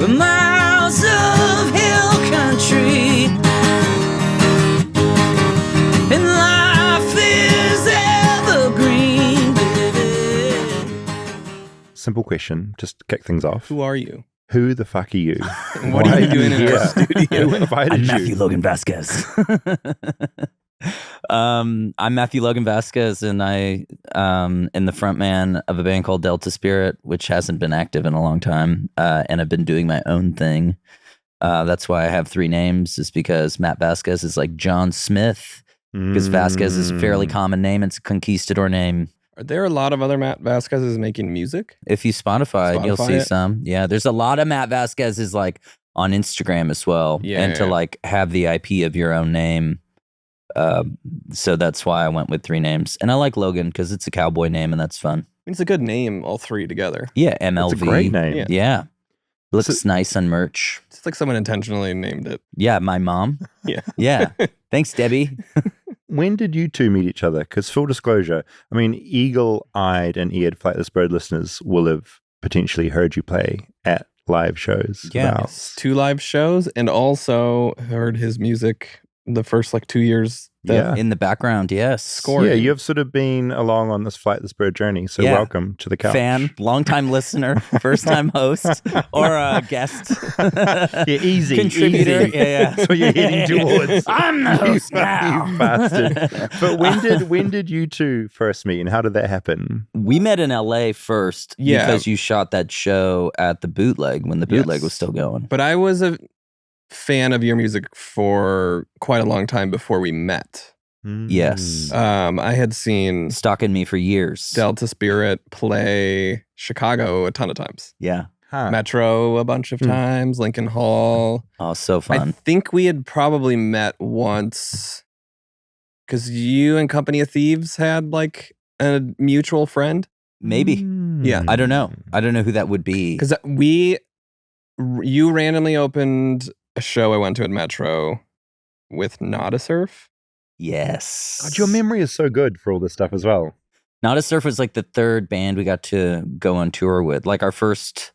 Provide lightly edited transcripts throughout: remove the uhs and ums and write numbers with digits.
with miles of hill country, and life is evergreen, baby. Simple question, just to kick things off. Who are you? Who the fuck are you? What are you doing in our studio? Who invited I'm you? Matthew Logan Vasquez. I'm Matthew Logan Vasquez, and I am the front man of a band called Delta Spirit, which hasn't been active in a long time, and I've been doing my own thing. That's why I have three names, is because Matt Vasquez is like John Smith, because Vasquez is a fairly common name. It's a conquistador name. Are there a lot of other Matt Vasquez's making music? If you Spotify you'll see it? some. Yeah, there's a lot of Matt Vasquez's like on Instagram as well. Yeah, and to yeah. like have the IP of your own name. So that's why I went with three names. And I like Logan because it's a cowboy name and that's fun. It's a good name, all three together. Yeah, MLV. It's a great name. Yeah. Looks nice on merch. It's like someone intentionally named it. Yeah, my mom. Yeah. Yeah. Thanks, Debbie. When did you two meet each other? Because full disclosure, I mean, eagle-eyed and eared Flightless Bird listeners will have potentially heard you play at live shows. Yeah. about- Yes, 2 live shows, and also heard his music the first like 2 years. Yeah. In the background, yes. Scoring. Yeah, you've sort of been along on this Flightless Bird journey, so Yeah. welcome to the couch. Fan, longtime listener, first time host, or a guest. Yeah, easy. Contributor. Easy. Yeah. That's what you're heading towards. I'm the host now. You bastard. But when did you two first meet, and how did that happen? We met in LA first because you shot that show at the Bootleg when the Bootleg Yes. was still going. But I was a fan of your music for quite a long time before we met. Yes. I had seen Stalking me for years. Delta Spirit play Chicago a ton of times. Yeah. Huh. Metro a bunch of times, Lincoln Hall. Oh, so I fun. think we had probably met once because you and Company of Thieves had like a mutual friend. Maybe. Yeah. I don't know. I don't know who that would be. Because you randomly opened a show I went to at Metro with Not a Surf. Yes. God, your memory is so good for all this stuff as well. Not a Surf was like the third band we got to go on tour with. Like our first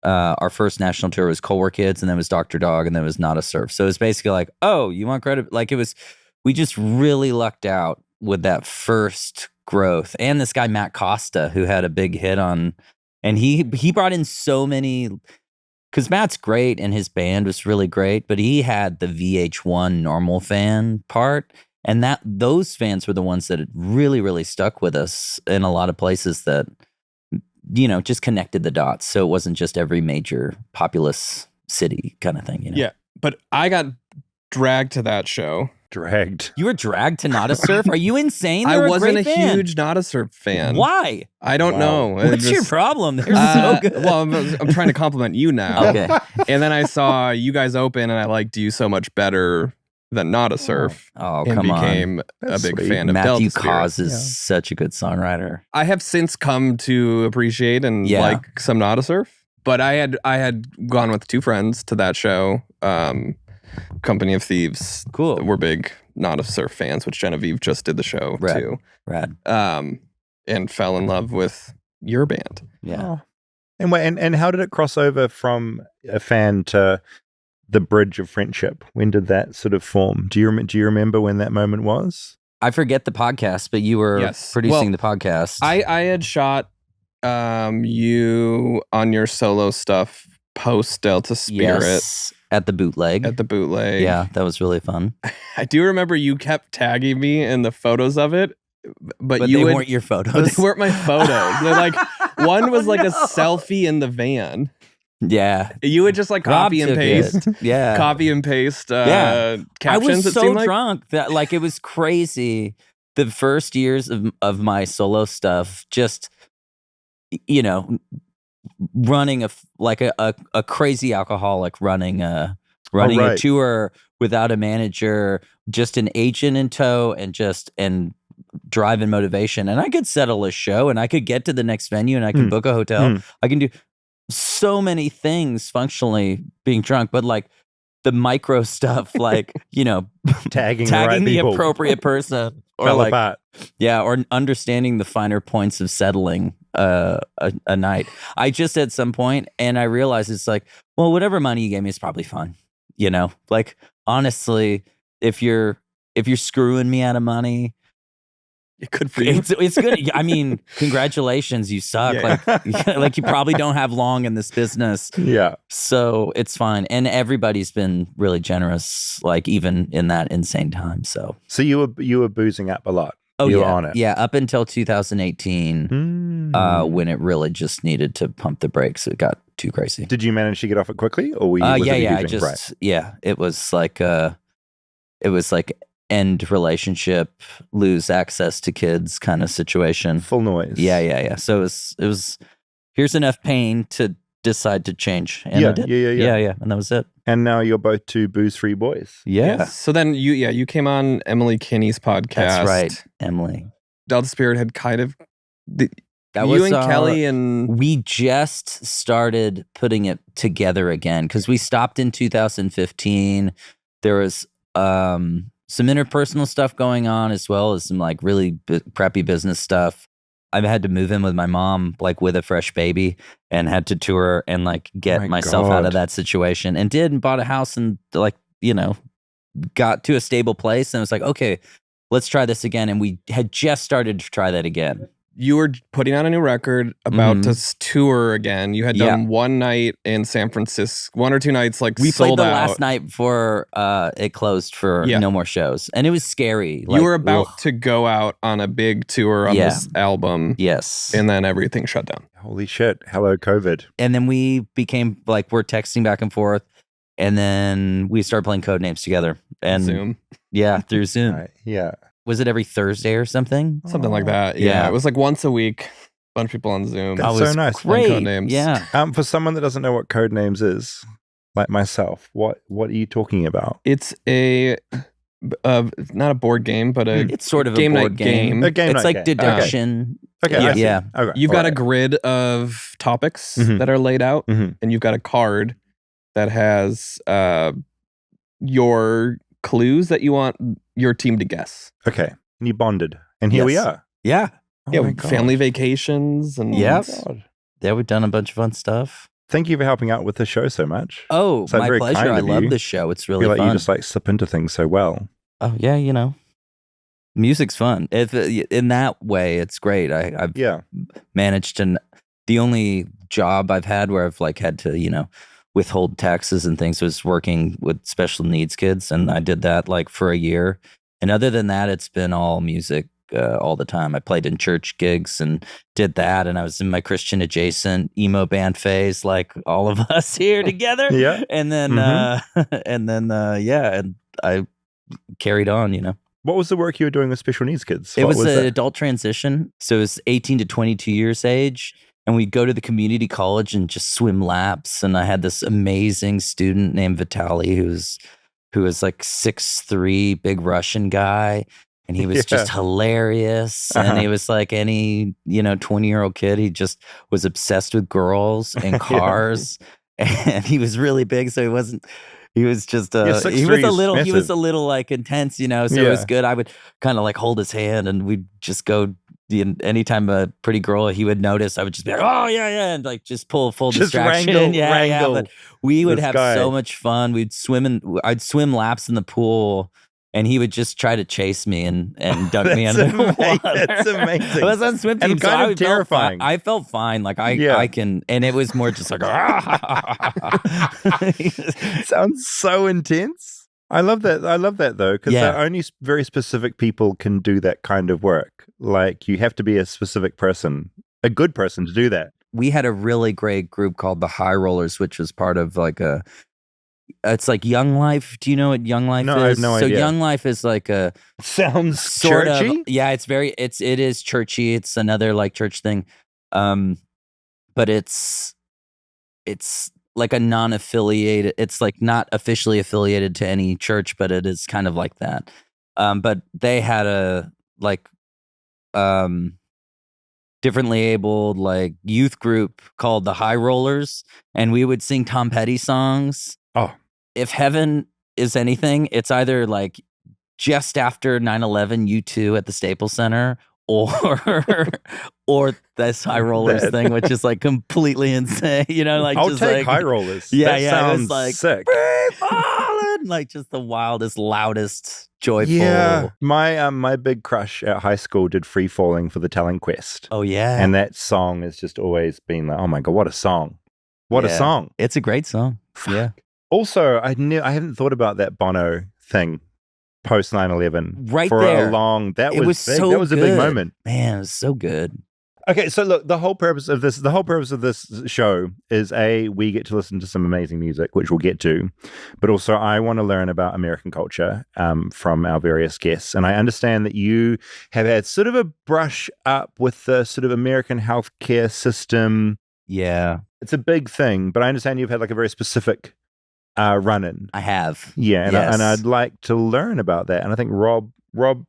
national tour was Cold War Kids, and then it was Dr. Dog, and then it was Not a Surf. So it was basically like, oh, you want credit? Like we just really lucked out with that first growth. And this guy, Matt Costa, who had a big hit on, and he brought in so many, because Matt's great and his band was really great, but he had the VH1 normal fan part. And those fans were the ones that had really, really stuck with us in a lot of places that, just connected the dots. So it wasn't just every major populous city kind of thing. Yeah. But I got dragged to that show. Dragged. You were dragged to Not a Surf? Are you insane? They're I wasn't a great band. huge Not a Surf fan. Why? I don't know. What's your problem? They're so good. Well, I'm trying to compliment you now. Okay. And then I saw you guys open, and I liked you so much better than Not a Surf. Oh, and come on. became That's a big sweet. fan of Matthew Delta Spirit. Cause is such a good songwriter. I have since come to appreciate and Yeah. like some Not a Surf, but I had gone with 2 friends to that show. Company of Thieves Cool. were big Not a Surf fans, which Genevieve just did the show Rad. too, Rad. and fell in love with your band. Yeah. And and how did it cross over from a fan to the bridge of friendship? When did that sort of form? Do you remember when that moment was? I forget the podcast, but you were Yes. producing Well, the podcast. I had shot you on your solo stuff post Delta Spirit Yes. At the Bootleg. at the Bootleg. Yeah, that was really fun. I do remember you kept tagging me in the photos of it, but But you they would, weren't your but photos. they weren't my photos. They're like one was like a selfie in the van. Yeah. You would just like Rob copy and took paste, it. Yeah. copy and paste Yeah. I captions. was it so seemed like. drunk that like it was crazy. The first years of my solo stuff, just running a crazy alcoholic running a right. tour without a manager, just an agent in tow, and driving motivation. And I could settle a show, and I could get to the next venue, and I can book a hotel. I can do so many things functionally being drunk, but like the micro stuff, like Tagging tagging the people. appropriate person, or Fell like apart. or understanding the finer points of settling. a night. I just at some point, and I realized it's like, well, whatever money you gave me is probably fine. You know, like honestly, if you're screwing me out of money, Good for you. it's good. I mean, congratulations, you suck. Yeah. Like you probably don't have long in this business. Yeah. So it's fine. And everybody's been really generous, like even in that insane time. So you were boozing up a lot. oh you yeah, were on it. yeah, up until 2018, when it really just needed to pump the brakes. It got too crazy. Did you manage to get off it quickly, or was it a I huge thing? just it was like end relationship, lose access to kids kind of situation. Full noise. Yeah. So it was here's enough pain to decide to change. And I did. Yeah. And that was it. And now you're both two booze-free boys. Yeah. So then you came on Emily Kinney's podcast. That's right, Emily. Delta Spirit had kind of That you was and Kelly and we just started putting it together again because we stopped in 2015. There was some interpersonal stuff going on as well as some like really crappy business stuff. I had to move in with my mom, like with a fresh baby, and had to tour and like get myself out of that situation, and bought a house and like, got to a stable place. And it was like, okay, let's try this again. And we had just started to try that again. You were putting out a new record, about to tour again. You had done one night in San Francisco, 1 or 2 nights, like we sold played the out. last night before it closed for no more shows, and it was scary. You were about to go out on a big tour on this album, yes, and then everything shut down. Holy shit! Hello, COVID. And then we became like we're texting back and forth, and then we started playing Codenames together and Zoom, through Zoom. Yeah. Was it every Thursday or something? Something like that. Yeah. It was like once a week. Bunch of people on Zoom. That's so nice. Great. Codenames. Yeah. For someone that doesn't know what Codenames is, like myself, what are you talking about? It's a not a board game, but it's sort of game a board night game. A game it's night like game. deduction. Okay. Yeah. Okay. You've got a grid of topics that are laid out, and you've got a card that has your clues that you want your team to guess. Okay. And you bonded. And here we are. Yeah. Family vacations and yeah, we've done a bunch of fun stuff. Thank you for helping out with the show so much. Oh, so my very pleasure. kind I of love you. this show. It's I really feel like fun. you just like slip into things so well. Oh yeah, music's fun. If in that way, it's great. I've managed to. The only job I've had where I've like had to withhold taxes and things was working with special needs kids, and I did that like for a year. And other than that, it's been all music all the time. I played in church gigs and did that, and I was in my Christian adjacent emo band phase, like all of us here together. Yeah, and then and I carried on. What was the work you were doing with special needs kids? It was an adult transition, so it was 18 to 22 years age. And we'd go to the community college and just swim laps. And I had this amazing student named Vitaly who was like 6'3", big Russian guy. And he was just hilarious. And he was like any, 20-year-old kid. He just was obsessed with girls and cars. And he was really big. So he was just, he was a little like intense, so it was good. I would kind of like hold his hand and we'd just go. Anytime a pretty girl he would notice, I would just be like, oh yeah, and like just pull full just distraction. wrangle But we would have so much fun. I'd swim laps in the pool, and he would just try to chase me and dunk me under the water. That's amazing. I was on swim team, and kind of terrifying. I felt fine. Like I can, and it was more just like. Sounds so intense. I love that though, because only very specific people can do that kind of work. Like you have to be a specific person, a good person to do that. We had a really great group called the High Rollers, which was part of like it's like Young Life. Do you know what Young Life is? No, I have no idea. So Young Life is like a sounds sort churchy. It is churchy. It's another like church thing, but it's like a non-affiliated. It's like not officially affiliated to any church, but it is kind of like that. But they had a like differently abled like youth group called the High Rollers, and we would sing Tom Petty songs. Oh, if heaven is anything, it's either like just after 9/11 U2 at the Staples Center, or or this high rollers thing, which is like completely insane. You know, like I'll just take like high rollers. Yeah, that yeah. sounds It was like sick. free falling, like just the wildest, loudest, joyful. Yeah, my big crush at high school did Free Falling for the Talent Quest. Oh yeah, and that song has just always been like, oh my god, what a song! What a song! It's a great song. Fuck. Yeah. Also, I haven't thought about that Bono thing post 9/11 Right for there. a long. That was big. so That was a big good. moment. Man, it was so good. Okay, so look, the whole purpose of this show is we get to listen to some amazing music, which we'll get to, but also I want to learn about American culture from our various guests. And I understand that you have had sort of a brush up with the sort of American healthcare system. Yeah, it's a big thing, but I understand you've had like a very specific run-in. I have. Yeah, Yes. and I'd like to learn about that. And I think Rob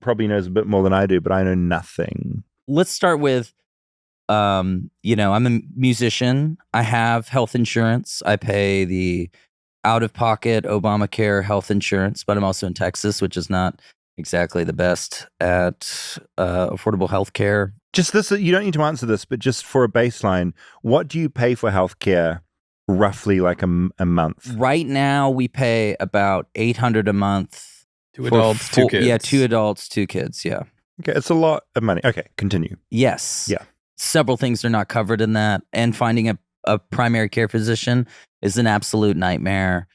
probably knows a bit more than I do, but I know nothing. Let's start with, I'm a musician. I have health insurance. I pay the out-of-pocket Obamacare health insurance, but I'm also in Texas, which is not exactly the best at affordable health care. Just this, you don't need to answer this, but just for a baseline, what do you pay for healthcare roughly like a month? Right now, we pay about $800 a month. 2 adults, 2 kids. Yeah, 2 adults, 2 kids, yeah. Okay, it's a lot of money. Okay, continue. Yes. Yeah. Several things are not covered in that, and finding a primary care physician is an absolute nightmare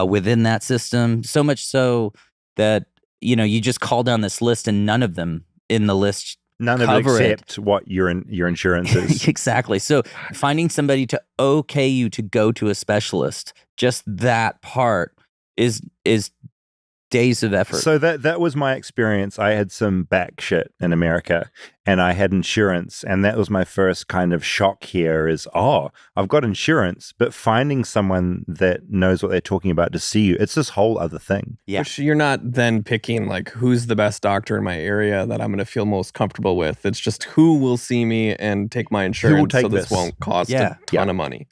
within that system. So much so that, you just call down this list and none of them in the list None of it except what your insurance is. Exactly. So finding somebody to okay you to go to a specialist, just that part is days of effort. So that was my experience. I had some back shit in America and I had insurance, and that was my first kind of shock here is, I've got insurance, but finding someone that knows what they're talking about to see you, it's this whole other thing. Yeah. Which you're not then picking like who's the best doctor in my area that I'm going to feel most comfortable with. It's just who will see me and take my insurance take so this this? won't cost a ton of money.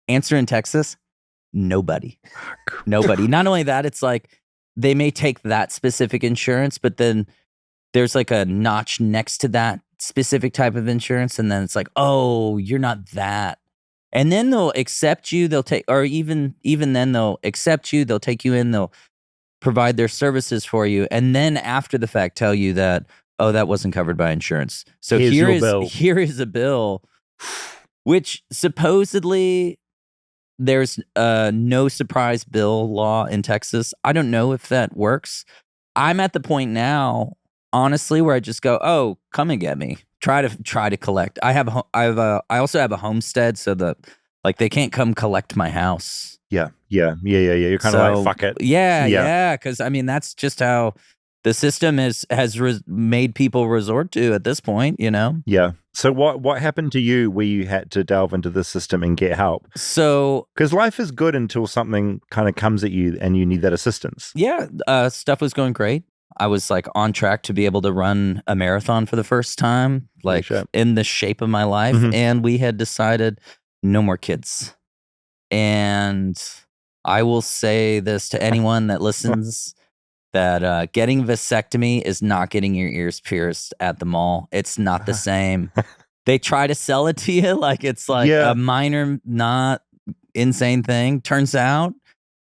Answer in Texas, nobody. Nobody. Not only that, it's like they may take that specific insurance, but then there's like a notch next to that specific type of insurance. And then it's like, oh, you're not that. And then they'll accept you. They'll take, or even then they'll accept you. They'll take you in. They'll provide their services for you. And then after the fact, tell you that, oh, that wasn't covered by insurance. So here is a bill, which supposedly there's no surprise bill law in Texas. I don't know if that works. I'm at the point now, honestly, where I just go, "Oh, come and get me. Try to collect." I also have a homestead, so they can't come collect my house. Yeah. You're kind of like, fuck it. Yeah. Because I mean, that's just how the system has made people resort to at this point. Yeah. So what happened to you where you had to delve into the system and get help? So, because life is good until something kind of comes at you and you need that assistance. Yeah, stuff was going great. I was like on track to be able to run a marathon for the first time, like in the shape of my life. Mm-hmm. And we had decided no more kids. And I will say this to anyone that listens, that getting vasectomy is not getting your ears pierced at the mall. It's not the same. They try to sell it to you like it's like a minor, not insane thing. Turns out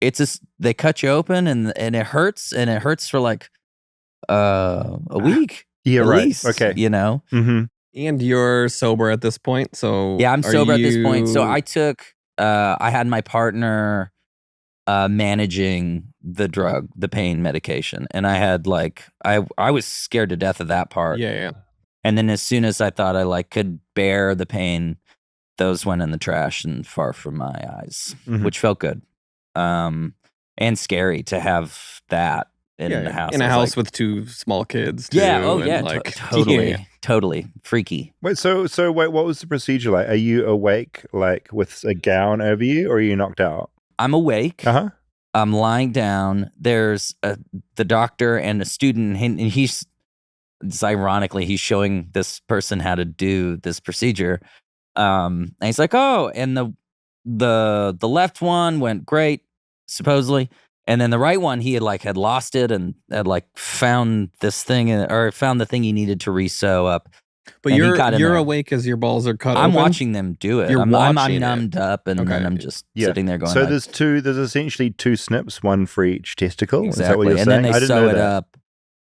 they cut you open and it hurts, and it hurts for like a week. Yeah, at right. least, okay. Mm-hmm. And you're sober at this point, so yeah, I'm sober at this point. So I took I had my partner managing the drug, the pain medication, and I had I was scared to death of that part. Yeah. And then as soon as I thought I could bear the pain, those went in the trash and far from my eyes, which felt good, and scary to have that in the house. In a house with 2 small kids. Too, totally freaky. Wait, so what was the procedure like? Are you awake, like with a gown over you, or are you knocked out? I'm awake. I'm lying down. There's the doctor and a student, and it's ironically, he's showing this person how to do this procedure. And he's like, oh, and the left one went great, supposedly. And then the right one, he had lost it and had like found this thing or found the thing he needed to re-sew up. But you're awake as your balls are cut I'm open? watching them do it. I'm numbed up and then I'm just sitting there going. So there's essentially 2 snips, one for each testicle. Exactly. Is that what you're saying? And then they sew it up.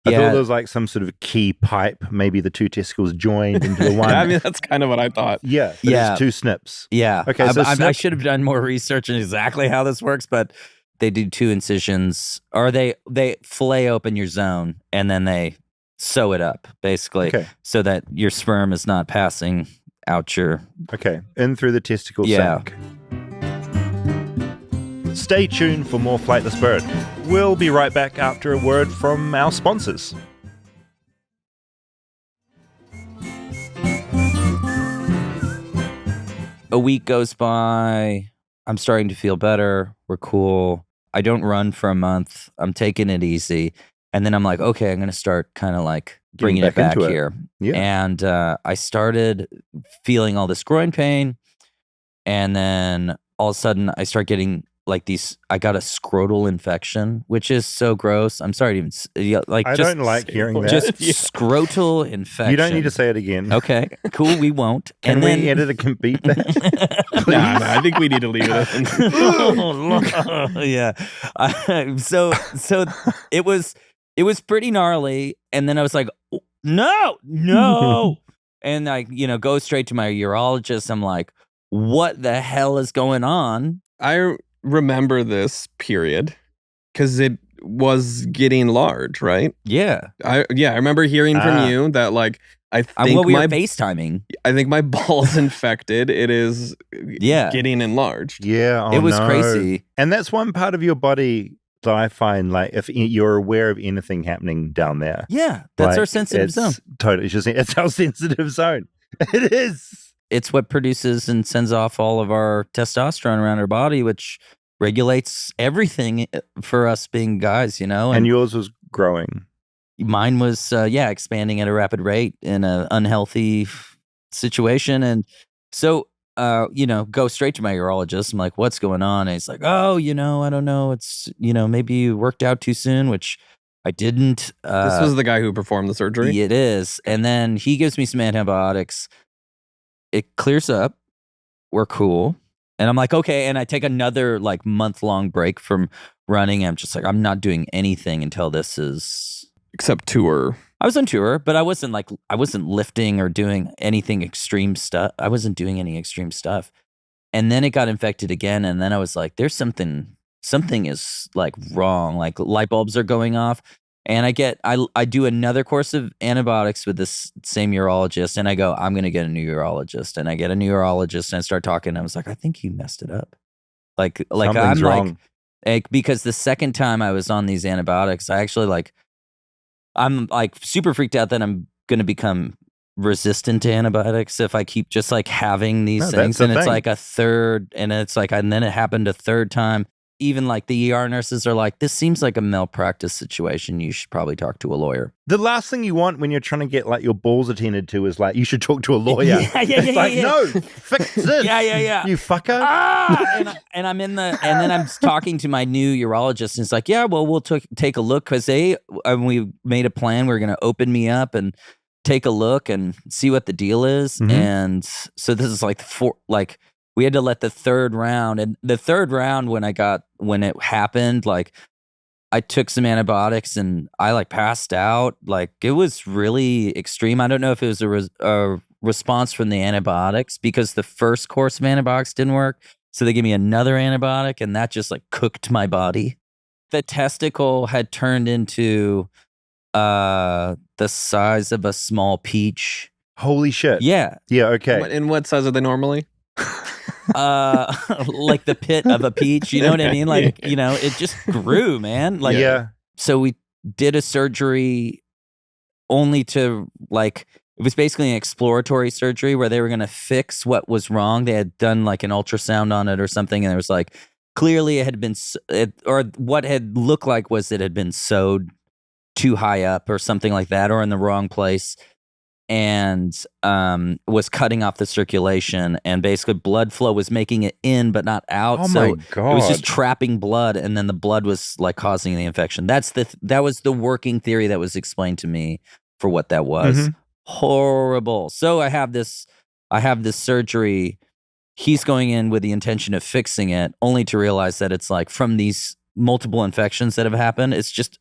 I thought there was like some sort of key pipe. Maybe the 2 testicles joined into the one. I mean, that's kind of what I thought. Yeah. There's 2 snips. Yeah. Okay. So I should have done more research on exactly how this works, but they do 2 incisions, or they fillet open your zone and then they sew it up, basically, so that your sperm is not passing out your... Okay. In through the testicle sac. Stay tuned for more Flightless Bird. We'll be right back after a word from our sponsors. A week goes by. I'm starting to feel better. We're cool. I don't run for a month. I'm taking it easy. And then I'm like, okay, I'm going to start kind of like bringing it back here. Yeah. And I started feeling all this groin pain. And then all of a sudden I start getting like I got a scrotal infection, which is so gross. I'm sorry to even like. I don't like hearing that. Just scrotal infection. You don't need to say it again. Okay, cool. We won't. Can we edit a beat that? Nah, I think we need to leave it in. Yeah. So it was pretty gnarly, and then I was like, no, and I go straight to my urologist. I'm like, what the hell is going on? I remember this period because it was getting large, right? Yeah. I remember hearing from you that like I think we were FaceTiming. I think my ball's infected. It is getting enlarged. Yeah. It was crazy. And that's one part of your body that I find like if you're aware of anything happening down there. Yeah. That's our sensitive zone. Totally. It's our sensitive zone. It is. It's what produces and sends off all of our testosterone around our body, which regulates everything for us being guys, And yours was growing. Mine was, expanding at a rapid rate in an unhealthy situation. And so, go straight to my urologist. I'm like, what's going on? And he's like, oh, I don't know. It's, maybe you worked out too soon, which I didn't. This was the guy who performed the surgery? It is. And then he gives me some antibiotics. It clears up. We're cool. And I'm like, okay. And I take another like month-long break from running. I'm just like, I'm not doing anything until this is... Except tour. I was on tour, but I wasn't lifting or doing anything extreme stuff. I wasn't doing any extreme stuff. And then it got infected again. And then I was like, there's something is like wrong. Like light bulbs are going off. And I do another course of antibiotics with this same urologist, and I go, I'm going to get a new urologist. And I get a new urologist, and I start talking, and I was like, I think you messed it up. Like something's I'm wrong. like, because the second time I was on these antibiotics, I actually I'm like super freaked out that I'm going to become resistant to antibiotics if I keep just like having these things. And it's like a third, and it's like, and then it happened a third time. Even like the ER nurses are like, this seems like a malpractice situation. You should probably talk to a lawyer. The last thing you want when you're trying to get like your balls attended to is like, you should talk to a lawyer. No, fix this. Yeah. You fucker. And I'm and then I'm talking to my new urologist, and it's like, yeah, well, we'll take a look because we made a plan. We're going to open me up and take a look and see what the deal is. Mm-hmm. And so this is like we had to let the third round, and the third round when it happened, like I took some antibiotics and I like passed out. Like it was really extreme. I don't know if it was a response from the antibiotics because the first course of antibiotics didn't work. So they gave me another antibiotic, and that just like cooked my body. The testicle had turned into the size of a small peach. Holy shit. Yeah. Yeah, okay. And what size are they normally? Like the pit of a peach, you know what I mean? Like, it just grew, man. Like, yeah. So we did a surgery only to like, it was basically an exploratory surgery where they were going to fix what was wrong. They had done like an ultrasound on it or something. And it was like, clearly it had been, or what had looked like was it had been sewed too high up or something like that, or in the wrong place. and was cutting off the circulation, and basically blood flow was making it in but not out. Oh so my God. it was just trapping blood, and then the blood was like causing the infection. That was the working theory that was explained to me for what that was. Horrible. So I have this surgery. He's going in with the intention of fixing it, only to realize that it's like from these multiple infections that have happened, it's just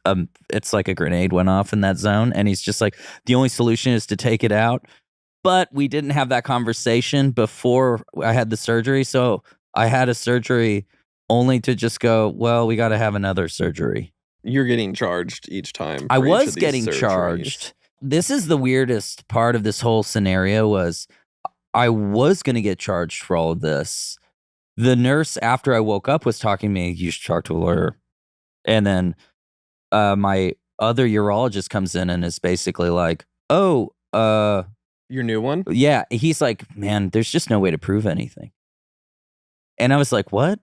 it's like a grenade went off in that zone, and he's just like, the only solution is to take it out. But we didn't have that conversation before I had the surgery, so I had a surgery only to just go, well, we got to have another surgery. You're getting charged each time. I was getting charged. This is the weirdest part of this whole scenario. Was I was going to get charged for all of this. The nurse, after I woke up, was talking to me, you should talk to a lawyer. And then my other urologist comes in and is basically like, oh, your new one? Yeah. He's like, man, there's just no way to prove anything. And I was like, what?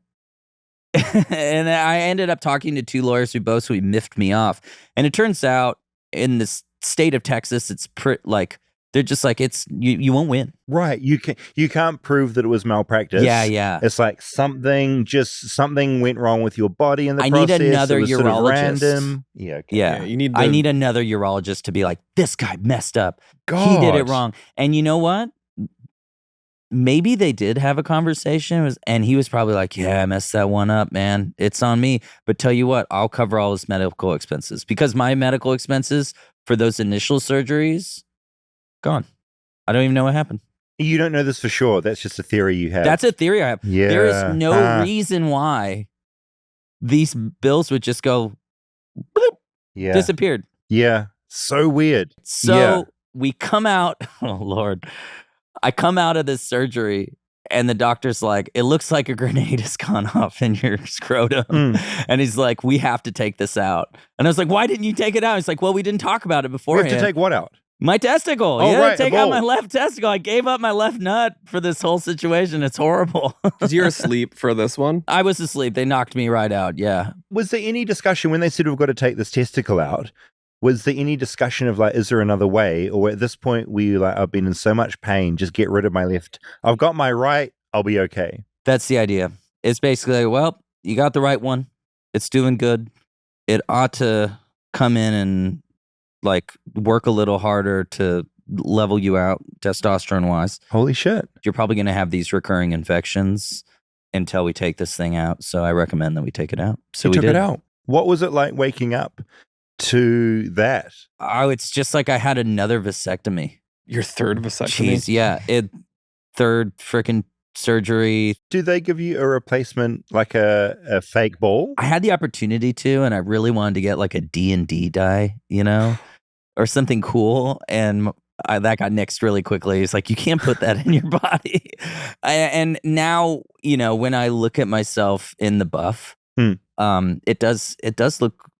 And I ended up talking to 2 lawyers who both miffed me off. And it turns out in the state of Texas, it's like, they're just like, it's you won't win. Right. You can't prove that it was malpractice. Yeah. It's like something went wrong with your body in the process. I need another urologist. Sort of random. Yeah. Okay. Yeah. I need another urologist to be like, this guy messed up. God. He did it wrong. And you know what? Maybe they did have a conversation, and he was probably like, yeah, I messed that one up, man. It's on me. But tell you what, I'll cover all his medical expenses, because my medical expenses for those initial surgeries, gone. I don't even know what happened. You don't know this for sure. That's just a theory you have. That's a theory I have. Yeah. There is no reason why these bills would just go bloop, disappeared. Yeah. So weird. So we come out, oh Lord. I come out of this surgery, and the doctor's like, it looks like a grenade has gone off in your scrotum. And he's like, we have to take this out. And I was like, why didn't you take it out? He's like, well, we didn't talk about it beforehand. We have to take what out? My testicle. Oh, right, take out my left testicle. I gave up my left nut for this whole situation. It's horrible. Because you're asleep for this one? I was asleep. They knocked me right out. Yeah. Was there any discussion when they said we've got to take this testicle out? Was there any discussion of like, is there another way? Or at this point, I've been in so much pain, just get rid of my left. I've got my right, I'll be okay. That's the idea. It's basically, well, you got the right one. It's doing good. It ought to come in and like work a little harder to level you out testosterone wise. Holy shit. You're probably going to have these recurring infections until we take this thing out. So I recommend that we take it out. So we took it out. What was it like waking up to that? Oh, it's just like I had another vasectomy. Your third vasectomy? Jeez, yeah. Third freaking surgery. Do they give you a replacement, like a fake ball? I had the opportunity to, and I really wanted to get like a D&D die, or something cool. And that got nixed really quickly. It's like, you can't put that in your body. And now, when I look at myself in the buff, it does look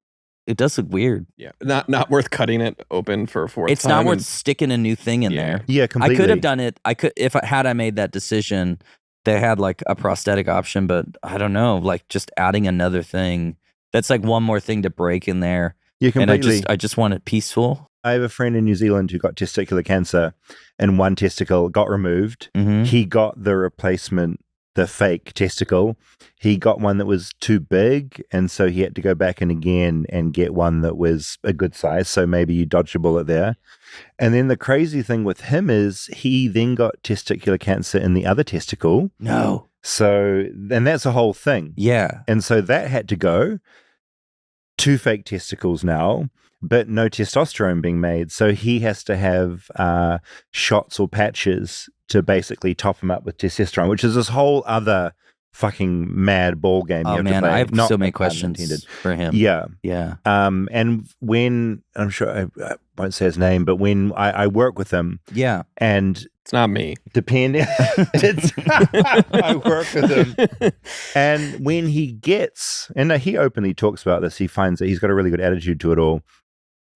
weird. Yeah, not worth cutting it open for a fourth time. It's not worth sticking a new thing in there. Yeah, completely. I could have done it. If I made that decision, they had like a prosthetic option, but I don't know, like just adding another thing. That's like one more thing to break in there. Yeah, completely. And I just want it peaceful. I have a friend in New Zealand who got testicular cancer, and one testicle got removed. Mm-hmm. He got the replacement, the fake testicle. He got one that was too big, and so he had to go back in again and get one that was a good size. So maybe you dodged a bullet there. And then the crazy thing with him is he then got testicular cancer in the other testicle. No. So, and that's a whole thing. Yeah. And so that had to go. 2 fake testicles now, but no testosterone being made. So he has to have shots or patches to basically top him up with testosterone, which is this whole other fucking mad ball game. Oh man, I have so many questions for him. Yeah. Yeah. And when, I'm sure I won't say his name, but when I work with him. Yeah. And it's not me. Depending. I work with him. And when he gets, and he openly talks about this, he finds that he's got a really good attitude to it all.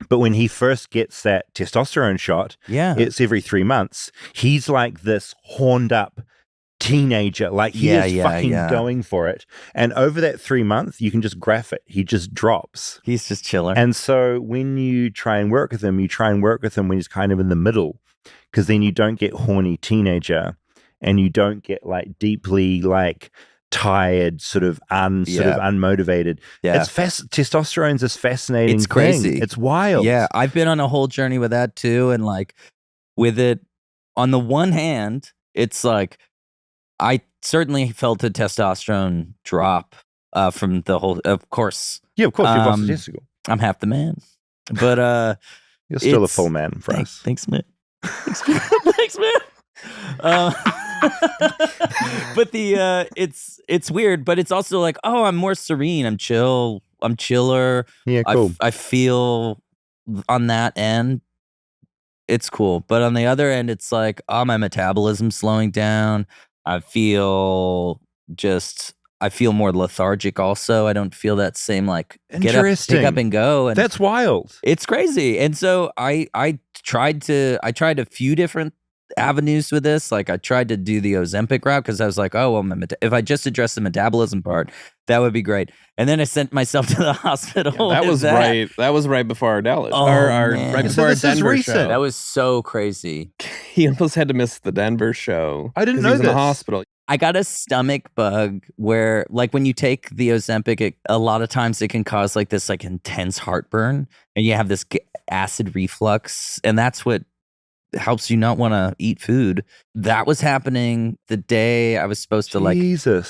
But when he first gets that testosterone shot, it's every 3 months. He's like this horned up teenager, like he is fucking going for it. And over that 3 months, you can just graph it. He just drops. He's just chilling. And so when you try and work with him when he's kind of in the middle because then you don't get horny teenager and you don't get like deeply like tired, sort of unmotivated. Yeah. Testosterone's this fascinating It's crazy. thing. It's wild. Yeah, I've been on a whole journey with that too, and like with it, on the one hand, it's like I certainly felt a testosterone drop from the whole. Of course, you've lost a testicle. I'm half the man, but you're still a full man for us. Thanks, man. Thanks, man. But it's weird, but it's also like, oh, I'm more serene. I'm chill. I'm chiller. Yeah, cool. I feel on that end, it's cool. But on the other end, it's like, oh, my metabolism's slowing down. I feel more lethargic also. I don't feel that same like get up, pick up and go. And that's wild. It's crazy. And so I tried a few different avenues with this. Like I tried to do the Ozempic route because I was like, oh, well, if I just address the metabolism part, that would be great. And then I sent myself to the hospital. Yeah, that was right before our Dallas. Right before our Denver show. That was so crazy. He almost had to miss the Denver show. I didn't know he was this. in the hospital. I got a stomach bug where, like, when you take the Ozempic, a lot of times it can cause like this like intense heartburn, and you have this acid reflux, and that's what helps you not want to eat food. That was happening the day I was supposed to like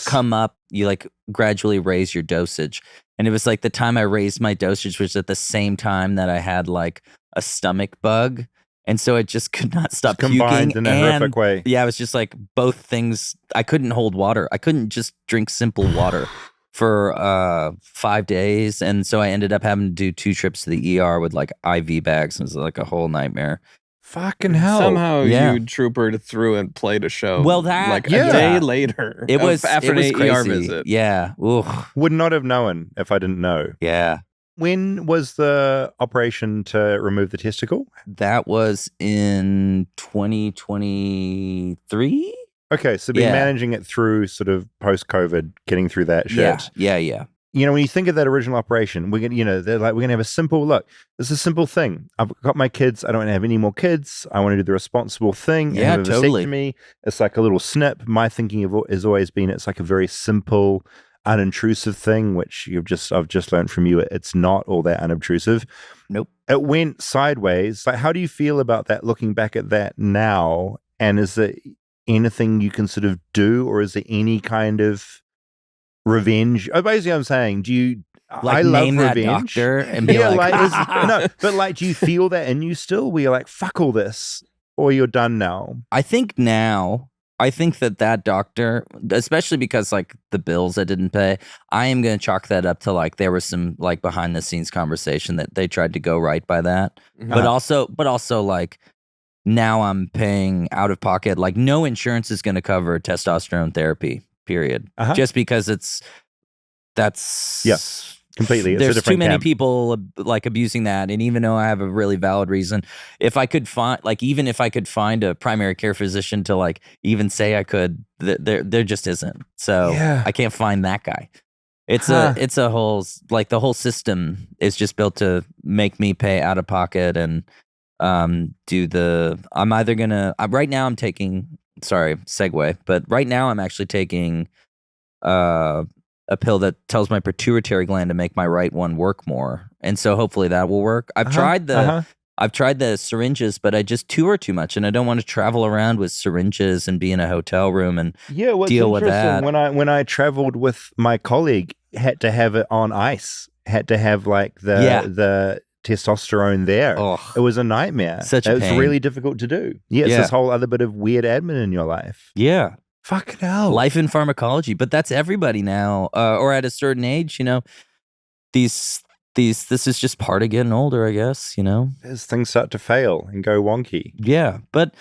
come up. You like gradually raise your dosage, and it was like the time I raised my dosage was at the same time that I had like a stomach bug. And so I just could not stop puking. Combined in a horrific way. Yeah, it was just like both things. I couldn't hold water. I couldn't just drink simple water for 5 days. And so I ended up having to do 2 trips to the ER with like IV bags. It was like a whole nightmare. Fucking hell. Somehow you troopered through and played a show. Well, that like a day later. It was after an crazy. ER visit. Yeah. Oof. Would not have known if I didn't know. Yeah. When was the operation to remove the testicle? That was in 2023. Okay, so been managing it through sort of post-COVID, getting through that shit. Yeah. You know, when you think of that original operation, we're gonna, they're like, we're gonna have a simple look. This is a simple thing. I've got my kids. I don't want to have any more kids. I want to do the responsible thing. Yeah, and have a totally. vasectomy. It's like a little snip. My thinking has always been it's like a very simple, unintrusive thing, which I've just learned from you. It's not all that unobtrusive. Nope. It went sideways. Like, how do you feel about that? Looking back at that now, and is there anything you can sort of do, or is there any kind of revenge? Basically, I'm saying, do you? Like, I love name revenge. That doctor and be like no, but like, do you feel that in you still? Where you're like, fuck all this, or you're done now? I think that doctor, especially because like the bills I didn't pay, I am going to chalk that up to like there was some like behind the scenes conversation that they tried to go right by that. Mm-hmm. But also like now I'm paying out of pocket. Like no insurance is going to cover testosterone therapy, period. Just because that's completely. It's there's a different too many camp. people like abusing that, and even though I have a really valid reason, if I could find a primary care physician to like even say I could, there just isn't. So I can't find that guy. It's a whole like the whole system is just built to make me pay out of pocket and do the. I'm either gonna right now I'm taking segue, but right now I'm actually taking a pill that tells my pituitary gland to make my right one work more, and so hopefully that will work. I've tried the syringes, but I just tour too much, and I don't want to travel around with syringes and be in a hotel room and deal with that. When I traveled with my colleague, had to have it on ice. Had to have like the testosterone there. It was a nightmare. It was really difficult to do. It's this whole other bit of weird admin in your life. Yeah. Fucking hell. Life in pharmacology, but that's everybody now, or at a certain age, you know. This is just part of getting older, I guess, you know. As things start to fail and go wonky. Yeah, but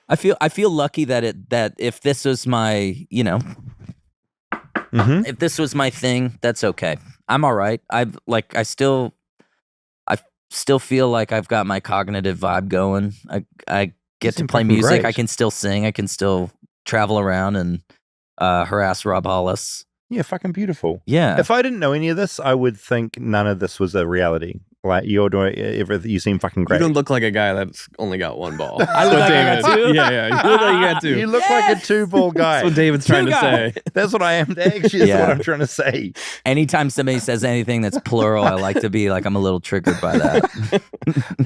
I feel lucky that if this was my, you know, if this was my thing, that's okay. I'm all right. I still feel like I've got my cognitive vibe going. I get to play music. Great. I can still sing. I can still travel around and harass Rob Hollis. Yeah, fucking beautiful. Yeah. If I didn't know any of this, I would think none of this was a reality. Like you're doing everything. You seem fucking great. You don't look like a guy that's only got one ball. I look like I got two? Yeah. You look like you got two. You look like a 2-ball guy. That's what David's trying to say. That's what I am. That actually is what I'm trying to say. Anytime somebody says anything that's plural, I like to be like, I'm a little triggered by that.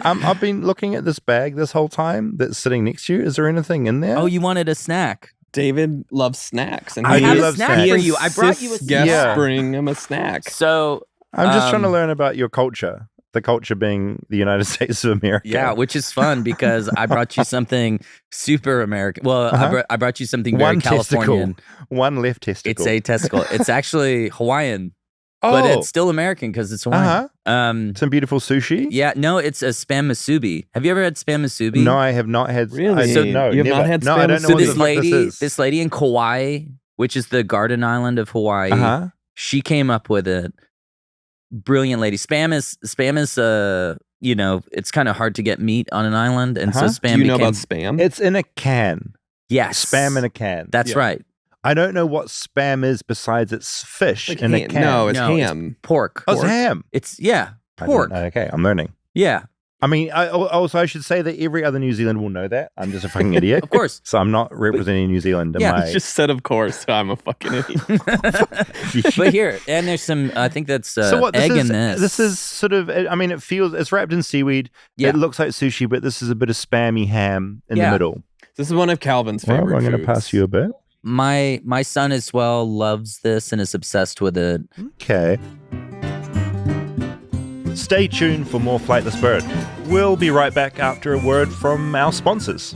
I've been looking at this bag this whole time that's sitting next to you. Is there anything in there? Oh, you wanted a snack. David loves snacks. And I do have love a snack snacks. for you. I brought you a snack. Guest bring him a snack. So I'm just trying to learn about your culture. The culture being the United States of America. Yeah, which is fun because I brought you something super American. Well, I brought you something very Californian. One left testicle. It's a testicle. It's actually Hawaiian, but it's still American because it's Hawaiian. Some beautiful sushi. Yeah, no, it's a spam musubi. Have you ever had spam musubi? No, I have not had. Really? No, you have never. not had No, spam I don't know So what the fuck this lady in Kauai, which is the garden island of Hawaii, she came up with it. Brilliant lady. Spam is it's kind of hard to get meat on an island, and so spam. Do you know about spam? It's in a can. Yes, Spam in a can. That's right. I don't know what spam is besides it's fish Like in a can. No, it's ham. It's pork. Oh, it's ham. It's pork. Okay, I'm learning. Yeah, I mean, I should say that every other New Zealander will know that. I'm just a fucking idiot. of course. So I'm not representing New Zealand. I just said, of course, I'm a fucking idiot. But here, and there's some. I think that's so what, egg in this. This is sort of. I mean, it's wrapped in seaweed. Yeah. It looks like sushi, but this is a bit of spammy ham in the middle. This is one of Calvin's favorite I'm going to foods. pass you a bit. My son as well loves this and is obsessed with it. Okay. Stay tuned for more Flightless Bird. We'll be right back after a word from our sponsors.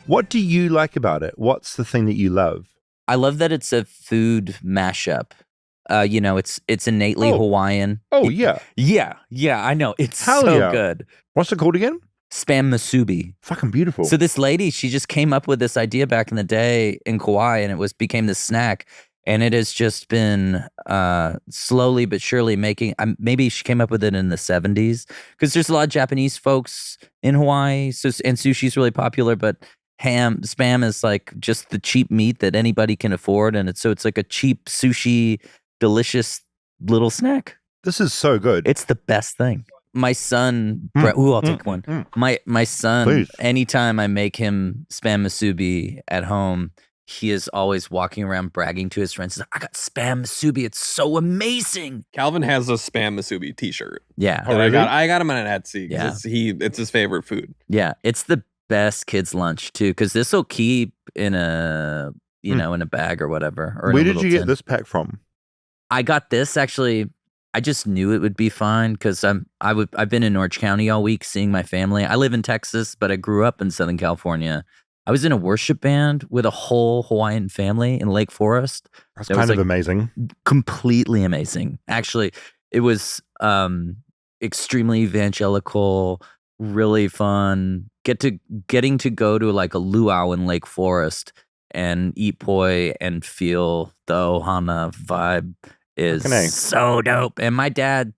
What do you like about it? What's the thing that you love? I love that it's a food mashup. It's innately Hawaiian. Oh, yeah. Yeah, I know. It's Hell so yeah. good. What's it called again? Spam musubi. Fucking beautiful. So this lady, she just came up with this idea back in the day in Kauai, and it became this snack. And it has just been slowly but surely making. Maybe she came up with it in the 70s because there's a lot of Japanese folks in Hawaii. And sushi's really popular, but spam is like just the cheap meat that anybody can afford, and it's like a cheap sushi, delicious little snack. This is so good. It's the best thing. My son, I'll take one. My son, Please. Anytime I make him spam musubi at home, he is always walking around bragging to his friends. He's like, I got spam musubi. It's so amazing. Calvin has a spam musubi t-shirt. Yeah. Oh, really? I got him on an Etsy. Yeah. It's his favorite food. Yeah. It's the best kid's lunch too, because this will keep in a, in a bag or whatever. Or Where did you get this pack from? I got this actually. I just knew it would be fine because I've been in Orange County all week seeing my family. I live in Texas, but I grew up in Southern California. I was in a worship band with a whole Hawaiian family in Lake Forest. That's kind of amazing. Completely amazing. Actually, it was extremely evangelical, really fun. Getting to go to like a luau in Lake Forest and eat poi and feel the ohana vibe is so dope. And my dad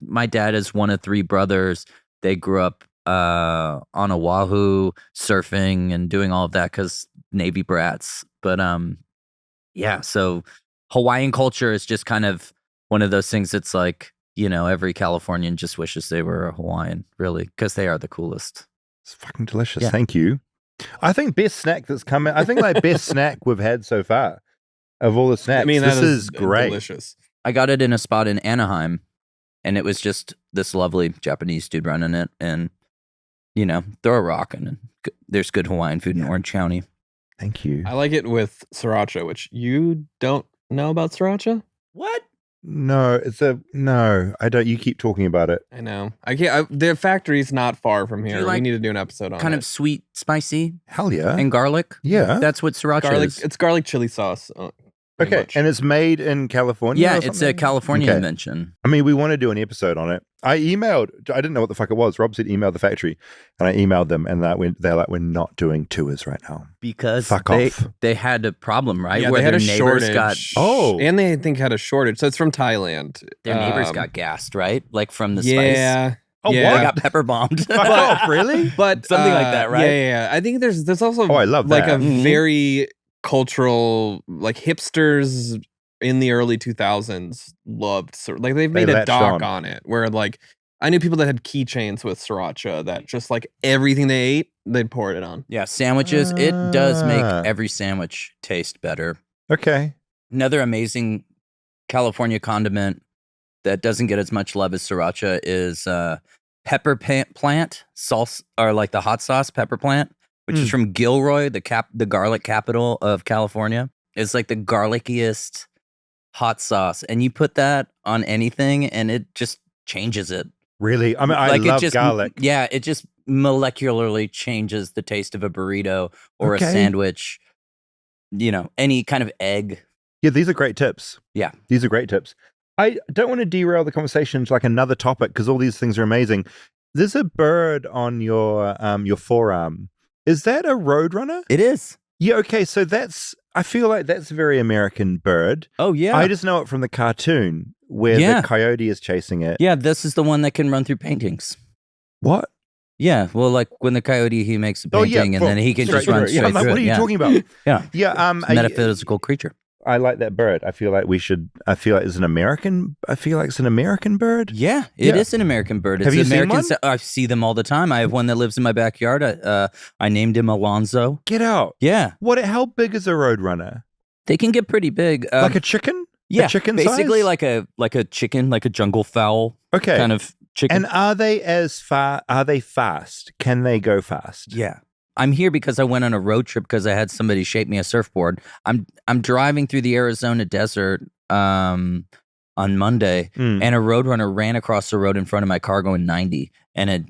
is one of 3 brothers. They grew up on Oahu surfing and doing all of that because Navy brats. But so Hawaiian culture is just kind of one of those things that's like, every Californian just wishes they were a Hawaiian, really, because they are the coolest. It's fucking delicious. Yeah. Thank you. I think best snack that's come out. I think like best snack we've had so far of all the snacks. I mean, this is great. Delicious. I got it in a spot in Anaheim, and it was just this lovely Japanese dude running it. And, throw a rock, and there's good Hawaiian food in Orange County. Thank you. I like it with sriracha, which you don't know about sriracha? What? No, I don't. You keep talking about it. I know. I can't. Their factory's not far from here. like we need to do an episode on Kind it. of sweet, spicy, Hell yeah. and garlic. Yeah. That's what sriracha is. It's garlic chili sauce. Okay. Much. And it's made in California? Yeah, or it's a something? California Okay. invention. I mean, we want to do an episode on it. I didn't know what the fuck it was. Rob said email the factory, and I emailed them, and they're like, we're not doing tours right now. Because Fuck off. they had a problem, right? Yeah, Where they had their a neighbors shortage. got And they, I think, had a shortage. So it's from Thailand. their neighbors got gassed, right? Like from the yeah. spice. Oh, yeah. They got pepper bombed. Fuck off, really? But Something like that, right? Yeah. I think there's also Oh, I love like that. a very cultural, like hipsters in the early 2000s loved like they've made a latched doc on it where like I knew people that had keychains with sriracha that just like everything they ate, they'd pour it on. Yeah, sandwiches. It does make every sandwich taste better. Okay. Another amazing California condiment that doesn't get as much love as sriracha is pepper plant sauce, or like the hot sauce pepper plant, which is from Gilroy, the garlic capital of California. It's like the garlickiest hot sauce, and you put that on anything, and it just changes it. Really? I mean, I love garlic. Yeah, it just molecularly changes the taste of a burrito or a sandwich. You know, any kind of egg. Yeah, these are great tips. Yeah, these are great tips. I don't want to derail the conversation to like another topic because all these things are amazing. There's a bird on your forearm. Is that a Roadrunner? It is. Yeah, okay, so I feel like that's a very American bird. Oh, yeah. I just know it from the cartoon where the coyote is chasing it. Yeah, this is the one that can run through paintings. What? Yeah, well, like when the coyote, he makes a painting and then he can just run straight through like, what are you talking about? Yeah. Yeah. It's a metaphysical creature. I like that bird. I feel like it's an American bird. Yeah, it is an American bird. It's Have you seen one? I see them all the time. I have one that lives in my backyard. I named him Alonzo. Get out. Yeah. How big is a Roadrunner? They can get pretty big. Like a chicken? Yeah. A chicken basically size? like a chicken, like a jungle fowl kind of chicken. And are they fast? Can they go fast? Yeah. I'm here because I went on a road trip because I had somebody shape me a surfboard. I'm driving through the Arizona desert on Monday, and a Roadrunner ran across the road in front of my car going 90, and it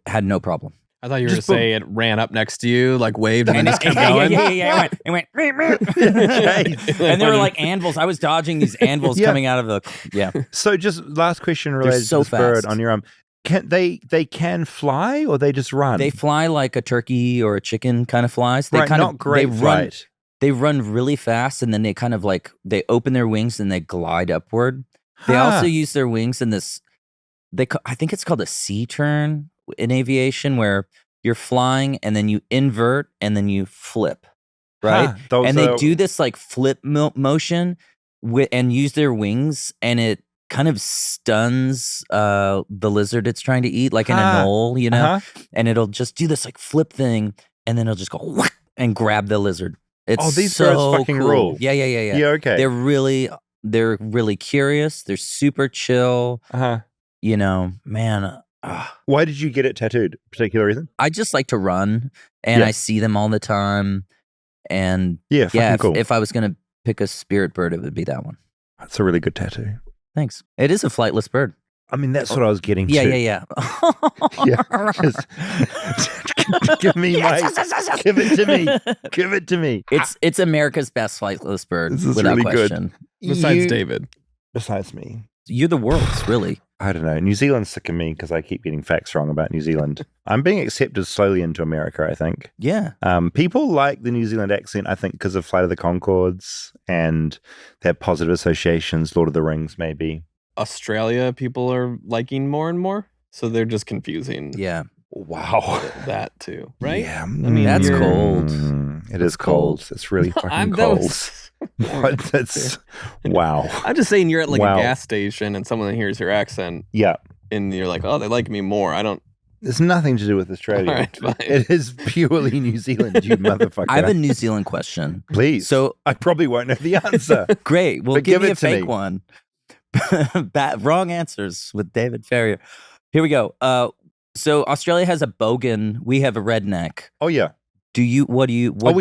had no problem. I thought you were going to say it ran up next to you, like waved, and then just kept going. Yeah. It went. And there were like anvils. I was dodging these anvils coming out of the. So just last question related to this bird on your arm. Can they can fly or they just run? They fly like a turkey or a chicken kind of flies. They not great flight. They run really fast, and then they kind of like they open their wings and they glide upward. They also use their wings in this. I think it's called a C turn in aviation, where you're flying and then you invert and then you flip, right? And they do this like flip motion and use their wings, and it kind of stuns the lizard it's trying to eat, like in a knoll, you know? And it'll just do this like flip thing, and then it'll just go whack and grab the lizard. It's these so birds fucking cool. rule. Yeah. Yeah, okay. They're really curious. They're super chill. You know, man. Why did you get it tattooed? Particular reason? I just like to run, and I see them all the time. And cool. If I was going to pick a spirit bird, it would be that one. That's a really good tattoo. Thanks. It is a flightless bird. I mean, that's what I was getting to. Yeah. Give me give it to me. Give it to me. It's America's best flightless bird, this is without really question. Good. Besides David. Besides me. You're the world's, really. I don't know. New Zealand's sick of me because I keep getting facts wrong about New Zealand. I'm being accepted slowly into America, I think. Yeah. People like the New Zealand accent, I think, because of Flight of the Conchords and their positive associations, Lord of the Rings, maybe. Australia, people are liking more and more, so they're just confusing. Yeah. Wow. That too, right? Yeah. I mean, that's cold. It is cold. It's really fucking cold. What? That's wow. I'm just saying you're at like a gas station and someone hears your accent. Yeah. And you're like, oh, they like me more. It's nothing to do with Australia. All right, fine. It is purely New Zealand, you motherfucker. I have a New Zealand question. Please. So I probably won't know the answer. Great. Well, but give me a fake one. Wrong answers with David Ferrier. Here we go. So Australia has a bogan. We have a redneck. Oh yeah. We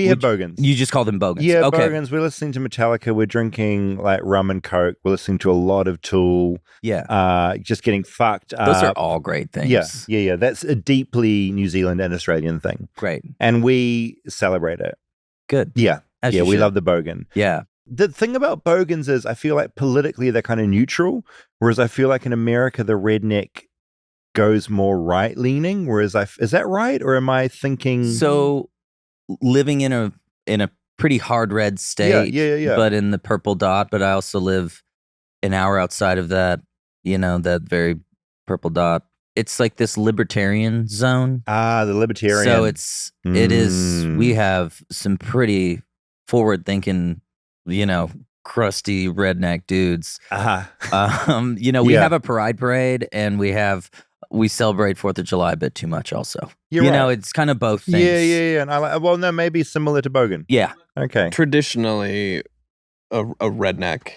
have bogans. You just call them bogans. Yeah, okay. bogans. We're listening to Metallica. We're drinking like rum and Coke. We're listening to a lot of Tool. Yeah. Just getting fucked up. Those are all great things. Yeah. That's a deeply New Zealand and Australian thing. Great. And we celebrate it. Good. Yeah. We love the bogan. Yeah. The thing about bogans is I feel like politically they're kind of neutral, whereas I feel like in America the redneck goes more right-leaning, whereas is that right, or am I thinking? So living in a pretty hard red state, yeah, but in the purple dot. But I also live an hour outside of that, that very purple dot. It's like this libertarian zone. The libertarian. So it is. We have some pretty forward-thinking, crusty redneck dudes. Uh-huh. We have a pride parade, and we celebrate 4th of July a bit too much also. You're right. It's kind of both things. Yeah. And I like, well, no, maybe similar to Bogan. Yeah. Okay. Traditionally, a redneck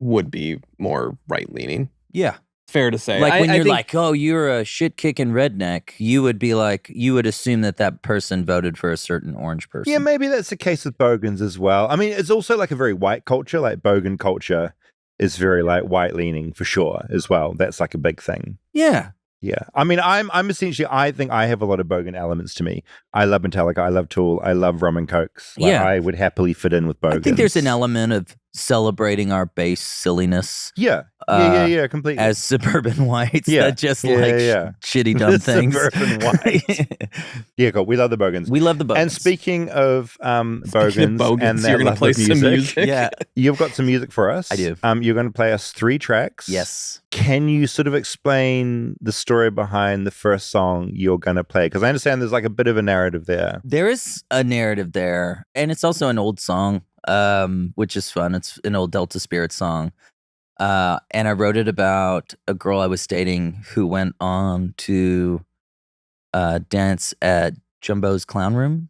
would be more right-leaning. Yeah. Fair to say. Like when you're like, oh, you're a shit-kicking redneck, you would assume that person voted for a certain orange person. Yeah, maybe that's the case with Bogans as well. I mean, it's also like a very white culture. Like Bogan culture is very like white-leaning for sure as well. That's like a big thing. Yeah. Yeah. I mean, I'm essentially, I think I have a lot of Bogan elements to me. I love Metallica. I love Tool. I love Rum and Cokes. Like, I would happily fit in with Bogan. I think there's an element of celebrating our base silliness. Yeah, completely. As suburban whites that just shitty dumb things. Suburban whites. Yeah, cool. We love the Bogans. We love the Bogans. And speaking of Bogans, and you're going to play some music. Yeah, you've got some music for us. I do. You're going to play us 3 tracks. Yes. Can you sort of explain the story behind the first song you're going to play? Because I understand there's like a bit of a narrative there. There is a narrative there, and it's also an old song. Which is fun. It's an old Delta Spirit song. And I wrote it about a girl I was dating who went on to dance at Jumbo's Clown Room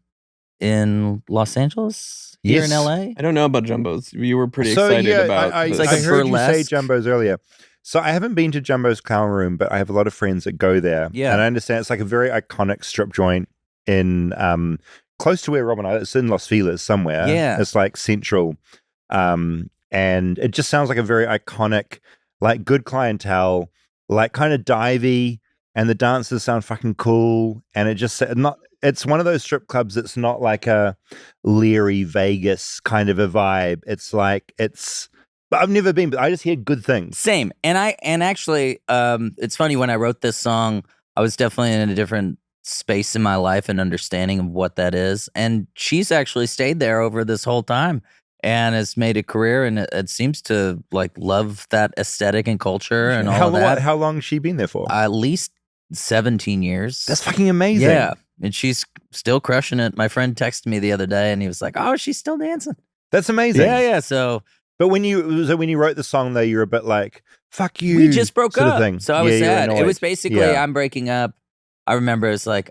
in Los Angeles, here in LA. I don't know about Jumbo's. You were pretty excited about I it's like I a heard burlesque. you say Jumbo's earlier. So I haven't been to Jumbo's Clown Room, but I have a lot of friends that go there. Yeah. And I understand it's like a very iconic strip joint in close to where Robin is. It's in Los Feliz somewhere. Yeah. It's like central. And it just sounds like a very iconic, like good clientele, like kind of divey, and the dancers sound fucking cool. And it's one of those strip clubs that's not like a Leary Vegas kind of a vibe. It's like, but I've never been, but I just hear good things. Same. And actually, it's funny, when I wrote this song, I was definitely in a different space in my life and understanding of what that is. And she's actually stayed there over this whole time and has made a career, and it seems to like love that aesthetic and culture and all of that. How long has she been there for? At least 17 years. That's fucking amazing. Yeah. And she's still crushing it. My friend texted me the other day and he was like, oh, she's still dancing. That's amazing. Yeah. So, but when you wrote the song though, you were a bit like, fuck you. We just broke sort up. of thing. So I was sad. Annoyed. It was basically, I'm breaking up. I remember it's like,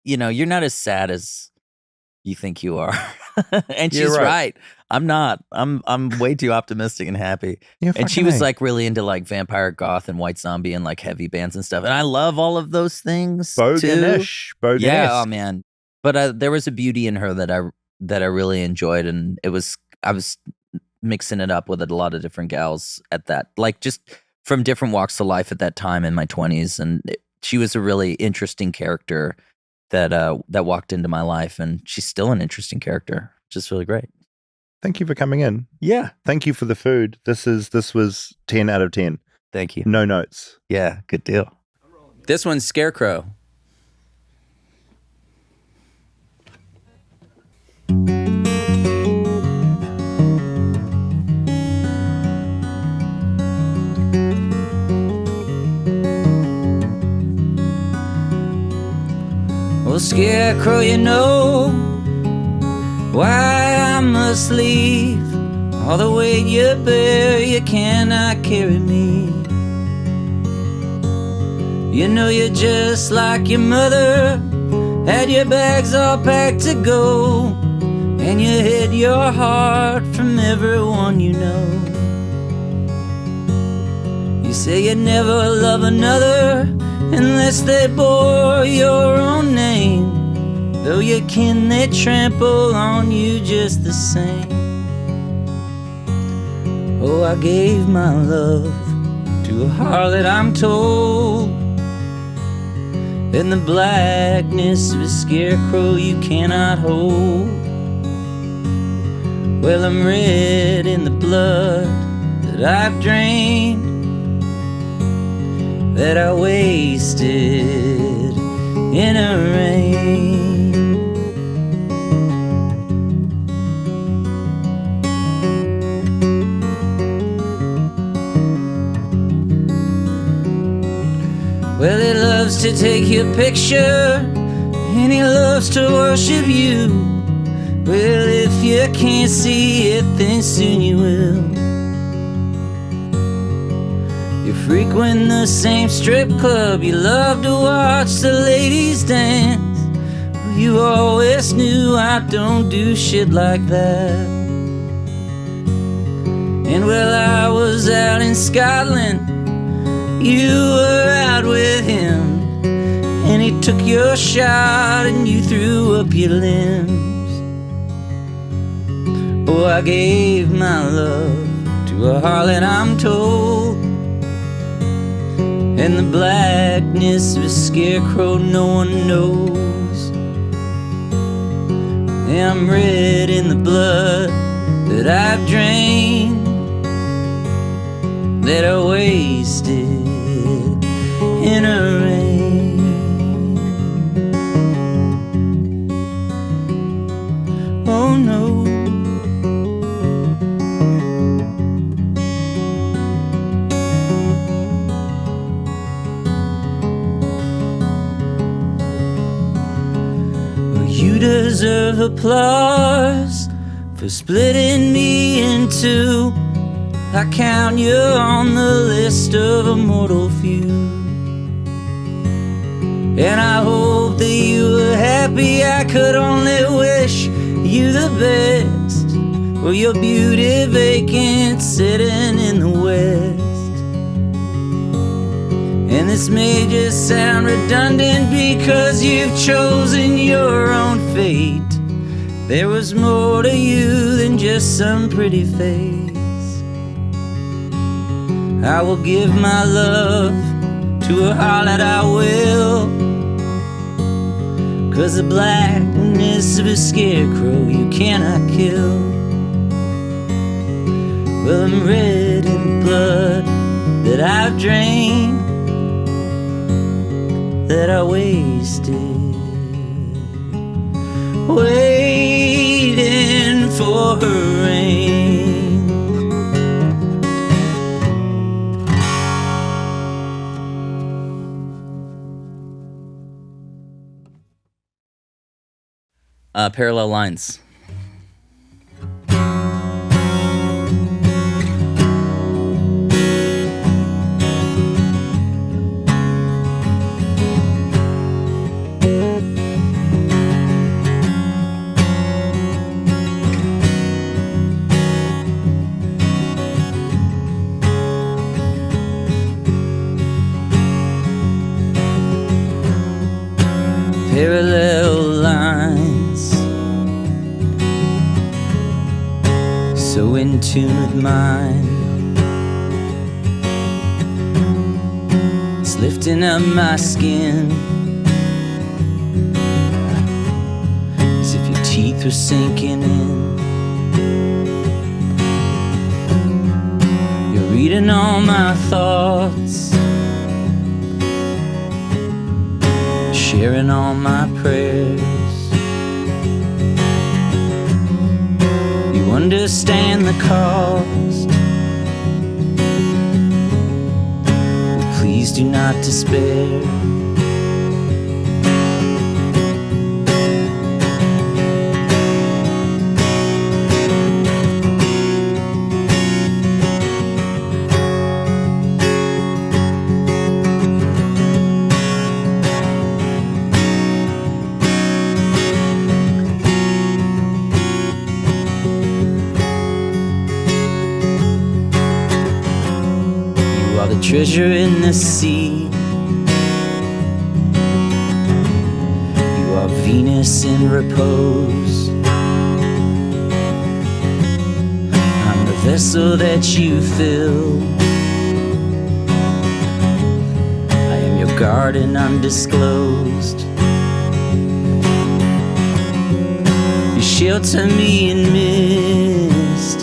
you're not as sad as you think you are. And she's right. I'm not. I'm way too optimistic and happy. And she was like really into like vampire goth and white zombie and like heavy bands and stuff. And I love all of those things. Boganish. Yeah, oh man. But there was a beauty in her that I really enjoyed, and I was mixing it up with a lot of different gals at that, like just from different walks of life at that time in my 20s. And she was a really interesting character that walked into my life, and she's still an interesting character, which is really great. Thank you for coming in. Yeah. Thank you for the food. This was 10 out of 10. Thank you. No notes. Yeah, good deal. This one's Scarecrow. Well, Scarecrow, you know why I must leave. All the weight you bear, you cannot carry me. You know you're just like your mother, had your bags all packed to go, and you hid your heart from everyone you know. You say you'd never love another unless they bore your own name, though your kin, they trample on you just the same. Oh, I gave my love to a harlot, I'm told, in the blackness of a scarecrow you cannot hold. Well, I'm red in the blood that I've drained, that I wasted in a rain. Well, he loves to take your picture, and he loves to worship you. Well, if you can't see it, then soon you will. frequent the same strip club. You love to watch the ladies dance. You always knew I don't do shit like that. And well, I was out in Scotland, you were out with him, and he took your shot and you threw up your limbs. Oh, I gave my love to a harlot, I'm told, and the blackness of a scarecrow no one knows. And I'm red in the blood that I've drained, that I wasted in a rain. Oh no. Well, you deserve applause for splitting me in two. I count you on the list of a mortal few. And I hope that you were happy. I could only wish you the best. Well, your beauty vacant sitting in the west. And this may just sound redundant because you've chosen your own fate. There was more to you than just some pretty face. I will give my love to a harlot, I will, 'cause the blackness of a scarecrow you cannot kill. Well, I'm red in the blood that I've drained, that I wasted, waiting for her rain. Parallel lines. Parallel lines, so in tune with mine. It's lifting up my skin, as if your teeth were sinking in. You're reading all my thoughts, sharing all my prayers. You understand the cost, but please do not despair. Treasure in the sea, you are Venus in repose. I'm the vessel that you fill, I am your garden undisclosed. You shelter me in mist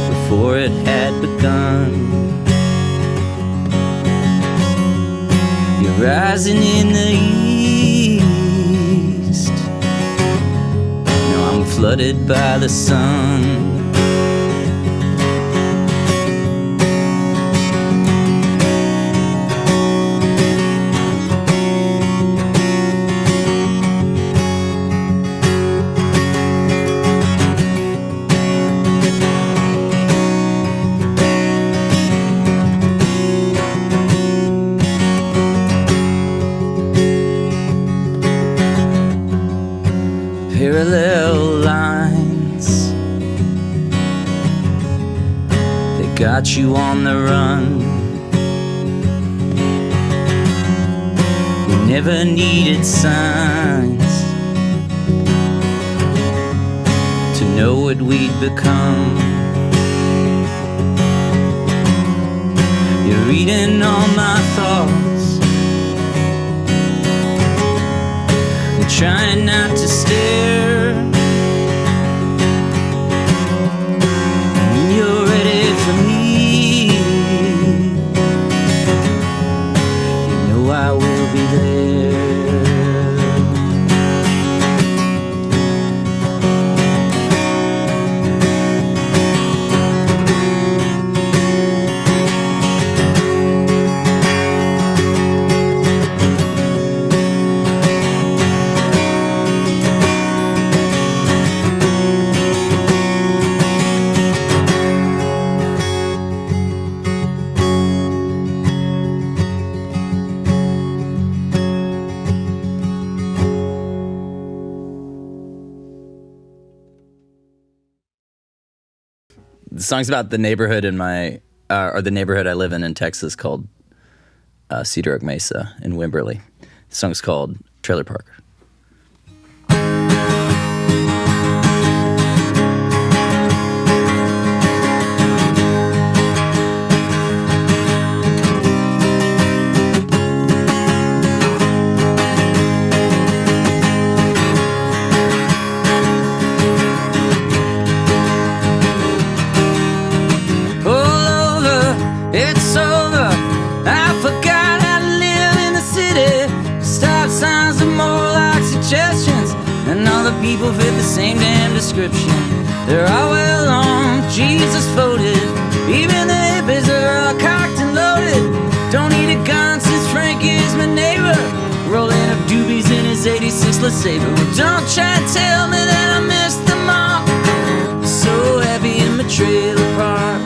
before it had begun. You're rising in the east, now I'm flooded by the sun. parallel lines. They got you on the run. We never needed signs to know what we'd become. You're reading all my thoughts. I'm trying not to stare. When you're ready for me, you know I will be there. The song's about the neighborhood in my, or the neighborhood I live in Texas called Cedar Oak Mesa in Wimberley. The song's called Trailer Park. People fit the same damn description. They're all well on, Jesus voted. Even the hippies are all cocked and loaded. Don't need a gun since Frank is my neighbor. Rolling up doobies in his 86 LeSabre. Well, don't try to tell me that I missed them all. So happy in my trailer park.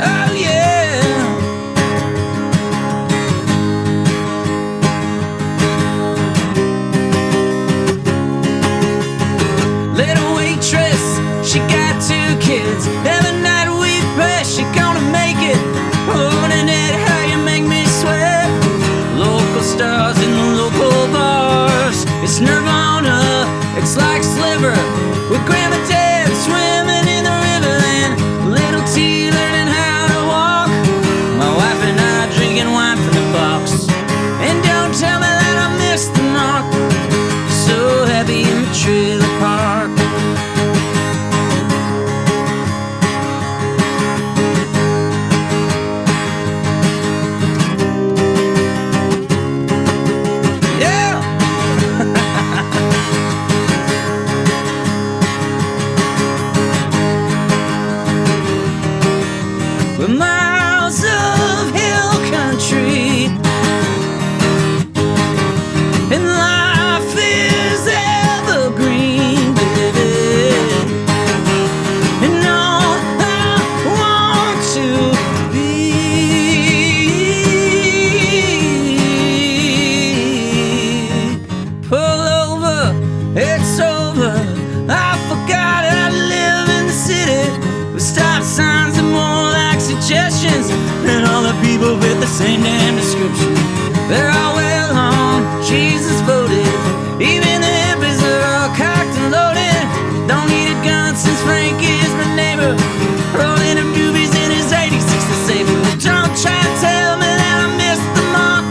Oh yeah. She got 2 kids. Every night we pray she gonna make it. Oh, Nanette, how you make me sweat. Local stars in the local bars. It's Nirvana, it's like Sliver. With Grandma Deb swimming in the river. And little T learning how to walk. My wife and I drinking wine from the box. And don't tell me that I missed the mark. So happy in the trailer park. Miles of hill country, and life is evergreen, baby. And all I want to be. Pull over, it's over. I forgot I live in the city with stop signs and more like suggestions, and all the people fit the same damn description. They're all well on, Jesus voted. Even the hippies are all cocked and loaded. Don't need a gun since Frank is my neighbor. Rolling up doobies in his 86 LeSabre. Don't try to tell me that I missed the mark.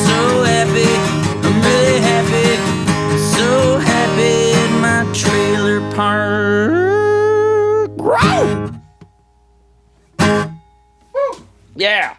So happy, I'm really happy. So happy in my trailer park. Grow! Yeah.